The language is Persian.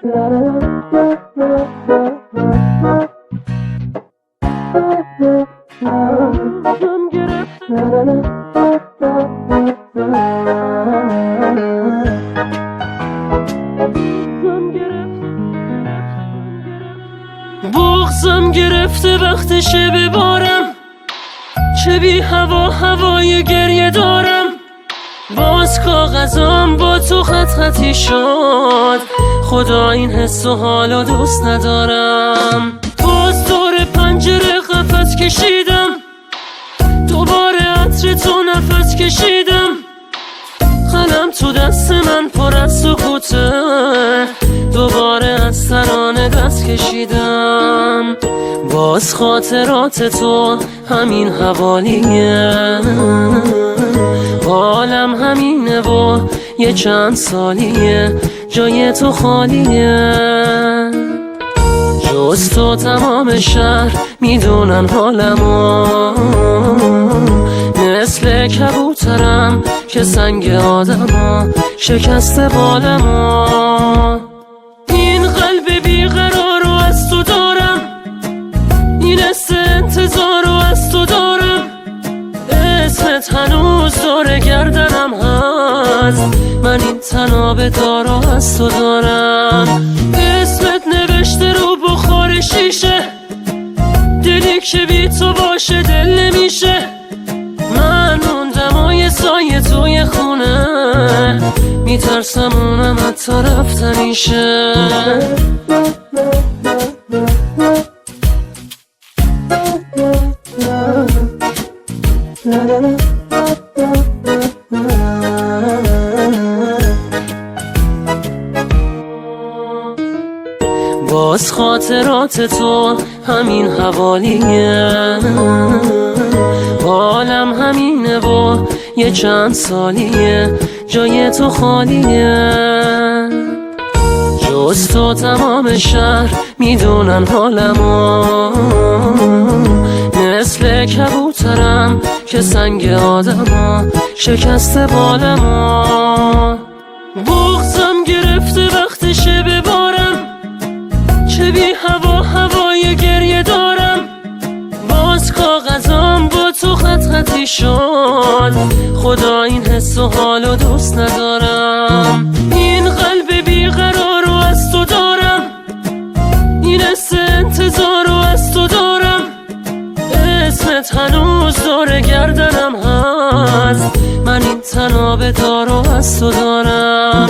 بغضم گرفته وقتشه ببارم، چه بی هوا هوای گریه دارم. باز کاغذام با تو خط خطی شد، خدا این حس و حالو دوست ندارم. باز دور پنجره قفس کشیدم، دوباره عطر تو نفس کشیدم. قلم تو دست من پر از سکوته، دوباره از ترانه دست کشیدم. باز خاطرات تو همین حوالیه، حالم همینه و یه چند سالیه جای تو خالیه. جز تو تمام شهر میدونن حالمو، مثل کبوترم که سنگ آدمو شکسته بالمو. این قلب بیقرارو از تو دارم، این حس انتظارو از تو دارم. اسمت هنوز دور گردنم هست، من این تناب دارو از تو دارم. اسمت نوشته رو بخار شیشه، دلی که بی تو باشه دل نمیشه. من موندم و یه سایه توی خونه، میترسم اونم حتی رفتنیشه. باز خاطرات تو همین حوالیه، حالم همینه و یه چند سالیه جای تو خالیه. جز تو تمام شهر میدونن حالمو، مثل کبوترم که سنگ آدمو شکسته بالمو. بغضم گرفته وقتشه ببارم، چه بی هوا هوای گریه دارم. باز کاغذام با تو خط خطی شد، خدا این حس و حالو دوست ندارم. این قلب بیقرارو از تو دارم، این حس انتظارو از تو دارم. اسمت هنوز دور گردنم هست، من این تناب دارو از تو دارم.